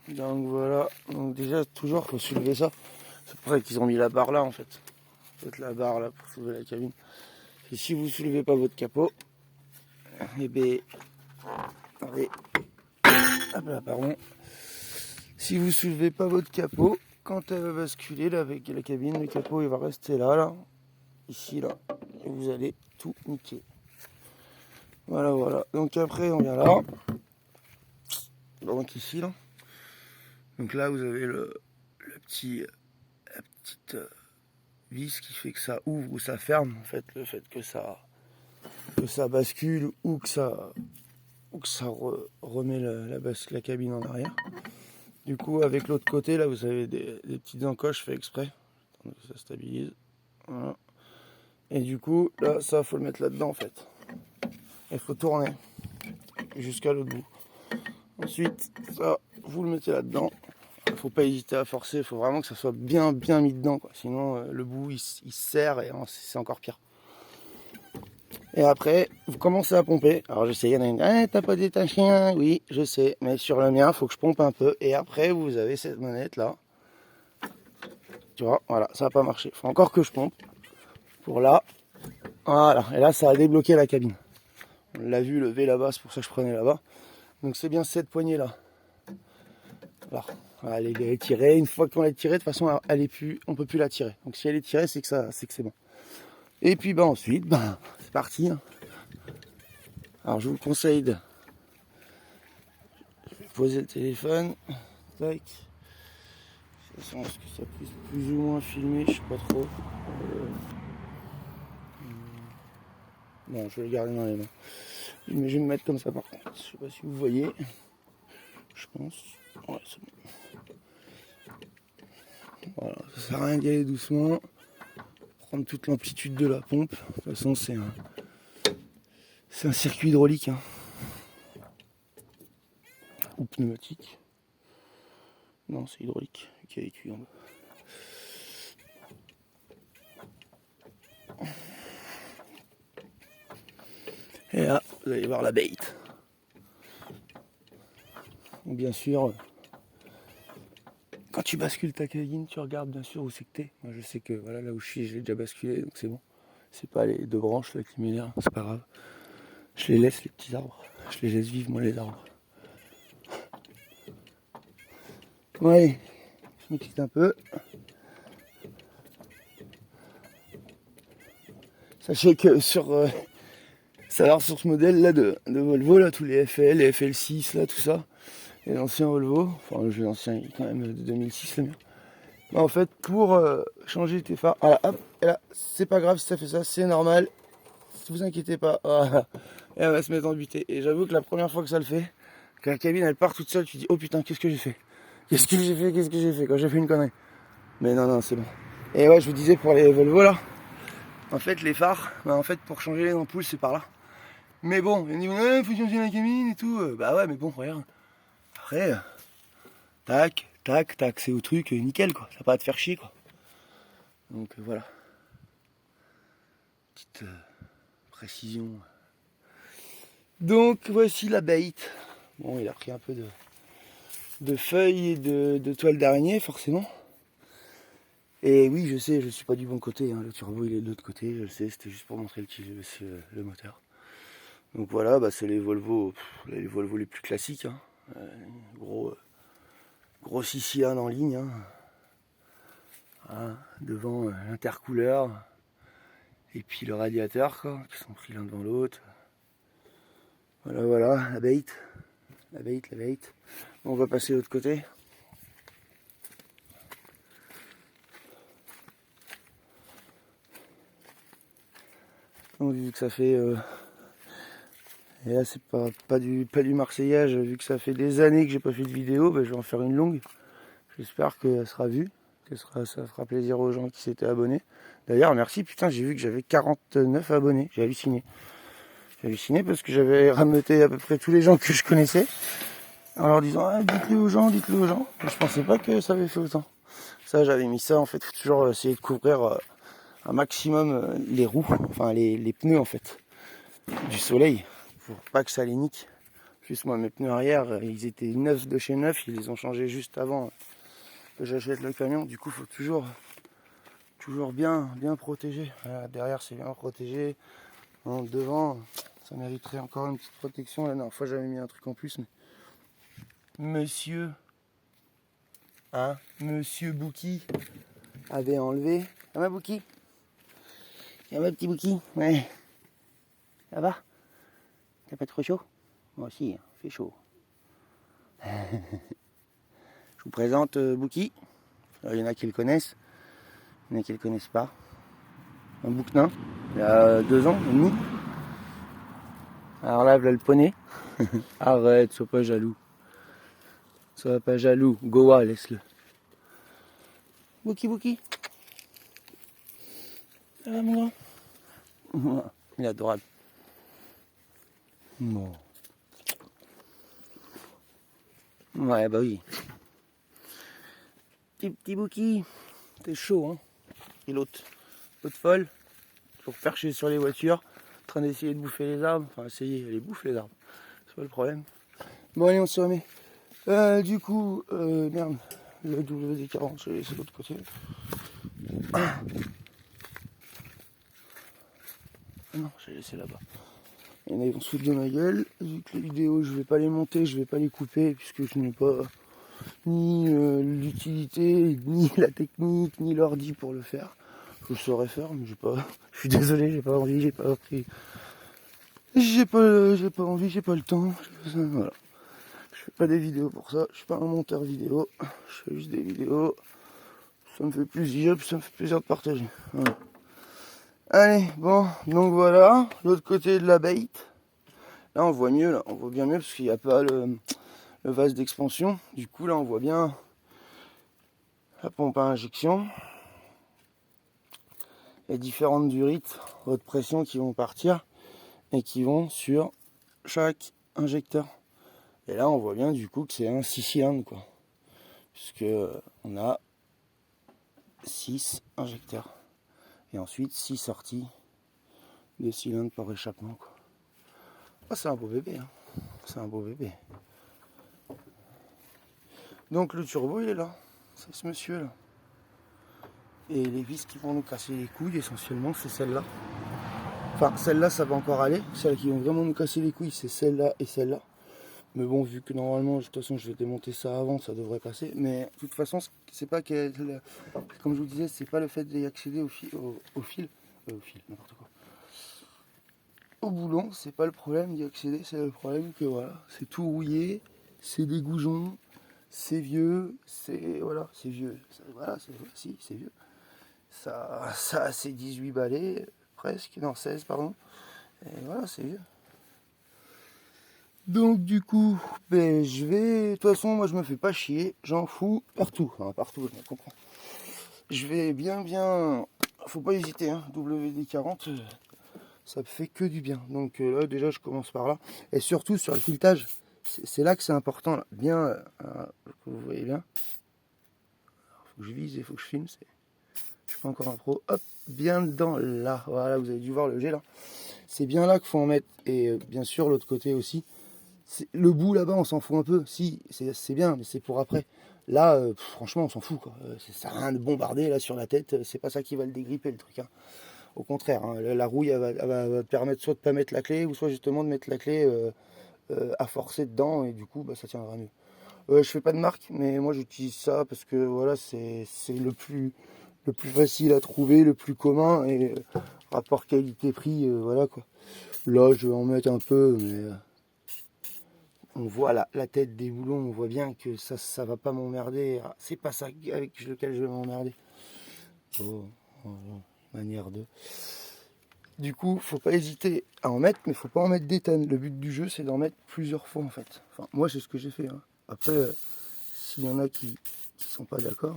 Donc voilà, donc déjà toujours faut soulever ça. C'est pour ça qu'ils ont mis la barre là en fait. La barre là pour soulever la cabine. Et si vous soulevez pas votre capot, et ben, attendez, hop là, pardon. Si vous soulevez pas votre capot, quand elle va basculer là avec la cabine, le capot il va rester là, ici là, et vous allez tout niquer. Voilà, voilà. Donc après on vient là, donc ici là. Donc là vous avez la petite vis qui fait que ça ouvre ou ça ferme. En fait, le fait que ça bascule ou que ça remet la cabine en arrière. Du coup, avec l'autre côté, là, vous avez des petites encoches fait exprès. Donc ça stabilise. Voilà. Et du coup, là, ça, faut le mettre là-dedans, en fait. Il faut tourner jusqu'à l'autre bout. Ensuite, ça, vous le mettez là-dedans. Il ne faut pas hésiter à forcer. Il faut vraiment que ça soit bien mis dedans, quoi. Sinon, le bout, il se serre et c'est encore pire. Et après, vous commencez à pomper. Alors je sais, il y en a une, ah, t'as pas détaché un? Oui, je sais, mais sur le mien, il faut que je pompe un peu. Et après, vous avez cette manette là. Tu vois, voilà, ça n'a pas marché. Il faut encore que je pompe. Pour là. Voilà, et là, ça a débloqué la cabine. On l'a vu lever là-bas, c'est pour ça que je prenais là-bas. Donc c'est bien cette poignée là. Voilà, elle est tirée. Une fois qu'on l'a tirée, de toute façon, elle est plus, on peut plus la tirer. Donc si elle est tirée, c'est que c'est bon. Et puis ensuite, c'est parti. Hein. Alors je vous conseille de poser le téléphone. Tac. De toute façon, est-ce que ça puisse plus ou moins filmer? Je sais pas trop. Non, je vais le garder dans les mains. Mais je vais me mettre comme ça par contre. Je sais pas si vous voyez. Je pense. Ouais, c'est bon. Voilà, ça sert à rien d'y aller doucement. Prendre toute l'amplitude de la pompe. De toute façon, c'est un circuit hydraulique. Hein. Ou pneumatique. Non, c'est hydraulique. Qui a étudié en bas. Et là, vous allez voir la bait. Donc bien sûr, quand tu bascules ta cabine, tu regardes bien sûr où c'est que t'es. Moi je sais que voilà, là où je suis, je l'ai déjà basculé, donc c'est bon. C'est pas les deux branches là qui m'énervent, c'est pas grave. Je les laisse les petits arbres. Je les laisse vivre moi les arbres. Ouais, je m'excite un peu. Sachez que sur ce modèle là de Volvo, là, tous les FL, les FL6, là, tout ça, les anciens Volvo, enfin le jeu ancien quand même de 2006 le mien. En fait, pour changer tes phares, voilà, hop, et là, c'est pas grave si ça fait ça, c'est normal, ne vous inquiétez pas, voilà. Et elle va se mettre en butée. Et j'avoue que la première fois que ça le fait, que la cabine elle part toute seule, tu dis oh putain, qu'est-ce que j'ai fait? Qu'est-ce que j'ai fait quand j'ai fait une connerie? Mais non, c'est bon. Et ouais, je vous disais pour les Volvo là, en fait, les phares, en fait, pour changer les ampoules, c'est par là. Mais bon, il faut changer la cabine et tout. Bah ouais, mais bon, regarde. Après, tac, c'est au truc, nickel quoi. Ça va pas te faire chier quoi. Donc voilà. Petite précision. Donc voici la bait. Bon, il a pris un peu de feuilles et de toile d'araignée forcément. Et oui, je sais, je suis pas du bon côté. Hein. Le turbo il est de l'autre côté, je le sais. C'était juste pour montrer le moteur. Donc voilà, c'est les Volvo les plus classiques. Hein. Gros 6 cylindres en ligne. Hein. Hein, devant l'intercouleur. Et puis le radiateur, quoi, qui sont pris l'un devant l'autre. Voilà, la bait. Bon, on va passer de l'autre côté. Donc, vu que ça fait... et là, c'est pas du marseillage. Vu que ça fait des années que j'ai pas fait de vidéo, je vais en faire une longue. J'espère qu'elle sera vue. Ça fera plaisir aux gens qui s'étaient abonnés. D'ailleurs, merci, putain, j'ai vu que j'avais 49 abonnés. J'ai halluciné. Parce que j'avais rameuté à peu près tous les gens que je connaissais. En leur disant, ah, dites-le aux gens. Mais je pensais pas que ça avait fait autant. Ça, j'avais mis ça, en fait, faut toujours essayer de couvrir un maximum les roues, enfin les pneus, en fait, du soleil, pour pas que ça les nique. plus, moi, mes pneus arrière, ils étaient neufs de chez neuf. Ils les ont changés juste avant que j'achète le camion. Du coup, il faut toujours bien protéger. Voilà, derrière, c'est bien protégé. Bon, devant, ça mériterait encore une petite protection. La dernière fois, j'avais mis un truc en plus. Mais... Monsieur Bouki avait enlevé. Ah, ma Bouki? Ah, ma petit Bouki? Ouais. Ça va? T'as pas trop chaud? Moi aussi, il fait chaud. Je vous présente Bouki. Il y en a qui le connaissent, il y en a qui le connaissent pas. Un bouquenin, il a 2 ans et demi. Alors là, voilà le poney. Arrête, sois pas jaloux. Sois pas jaloux. Goa, laisse-le. Bouki. Ça va, mon grand? Il est adorable. Bon. Ouais, bah oui. Petit Bouki, t'es chaud, hein. Et l'autre folle, pour percher sur les voitures, en train d'essayer de bouffer les arbres. Enfin, essayer, elle les bouffe les arbres. C'est pas le problème. Bon, allez, on se remet. Du coup, merde, le WD-40, je l'ai laissé de l'autre côté. Non, j'ai laissé là-bas. Il y en a, ils vont se foutre de ma gueule. Vu que les vidéos, je vais pas les monter, je vais pas les couper, puisque je n'ai pas ni l'utilité, ni la technique, ni l'ordi pour le faire. Je saurais faire, mais j'ai pas. Je suis désolé, j'ai pas envie, j'ai pas appris. J'ai pas envie, j'ai pas le temps. Voilà. Je fais pas des vidéos pour ça, je suis pas un monteur vidéo. Je fais juste des vidéos. Ça me fait plaisir, puis ça me fait plaisir de partager. Voilà. Allez, bon, donc voilà, l'autre côté de la bait. Là on voit mieux, là, on voit bien mieux parce qu'il n'y a pas le vase d'expansion. Du coup là on voit bien la pompe à injection. Les différentes durites, haute pression qui vont partir et qui vont sur chaque injecteur. Et là on voit bien du coup que c'est un 6 cylindres quoi. Puisque on a 6 injecteurs. Et ensuite 6 sorties de cylindres par échappement quoi. Ah, c'est un beau bébé, hein. C'est un beau bébé. Donc le turbo il est là, c'est ce monsieur là. Et les vis qui vont nous casser les couilles essentiellement c'est celle-là. Enfin celle-là ça va encore aller, celles qui vont vraiment nous casser les couilles c'est celle-là et celle-là. Mais bon vu que normalement de toute façon je vais démonter ça avant, ça devrait passer. Mais de toute façon c'est pas que, comme je vous disais, c'est pas le fait d'y accéder au fil, n'importe quoi. Au boulon, c'est pas le problème d'y accéder, c'est le problème que voilà, c'est tout rouillé, c'est des goujons, c'est vieux, c'est voilà, c'est vieux. Voilà, c'est vieux. Ça c'est 18 balais, presque, non 16 pardon. Et voilà, c'est vieux. Donc du coup, ben je vais. De toute façon, moi je me fais pas chier, j'en fous partout. Enfin, partout, je comprends. Je vais bien. Faut pas hésiter, hein, WD-40. Ça fait que du bien. Donc là déjà je commence par là. Et surtout sur le filetage, c'est là que c'est important. Là. Bien, vous voyez bien. Faut que je vise et faut que je filme. Je suis pas encore un pro. Hop, bien dedans là. Voilà, vous avez dû voir le jet là. C'est bien là qu'il faut en mettre. Et bien sûr l'autre côté aussi. Le bout là-bas on s'en fout un peu. Si, c'est bien, mais c'est pour après. Là, franchement on s'en fout quoi. Ça sert à rien de bombarder là sur la tête. C'est pas ça qui va le dégripper le truc. Hein. Au contraire, hein, la rouille elle va permettre soit de ne pas mettre la clé, ou soit justement de mettre la clé à forcer dedans, et du coup bah, ça tiendra mieux. Je fais pas de marque, mais moi j'utilise ça parce que voilà, c'est le plus facile à trouver, le plus commun, et rapport qualité-prix, voilà quoi. Là je vais en mettre un peu, mais on voit la tête des boulons, on voit bien que ça va pas m'emmerder. C'est pas ça avec lequel je vais m'emmerder. Oh, voilà. Manière de. Du coup, faut pas hésiter à en mettre, mais faut pas en mettre des tonnes. Le but du jeu, c'est d'en mettre plusieurs fois en fait. Enfin, moi, c'est ce que j'ai fait. Hein. Après, s'il y en a qui sont pas d'accord,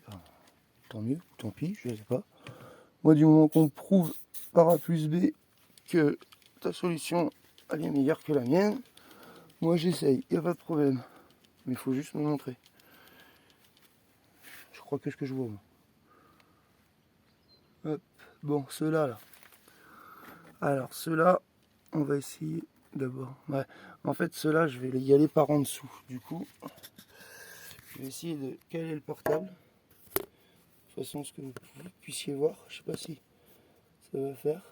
ben, tant mieux, tant pis, je sais pas. Moi, du moment qu'on prouve par A plus B que ta solution elle est meilleure que la mienne, moi j'essaye, y a pas de problème. Mais il faut juste me montrer. Je crois que ce que je vois. Moi. Hop. Bon, ceux-là, là. Alors, ceux-là, on va essayer d'abord. Ouais. En fait, ceux-là, je vais y aller par en dessous. Du coup, je vais essayer de caler le portable. De toute façon, ce que vous puissiez voir, je sais pas si ça va faire.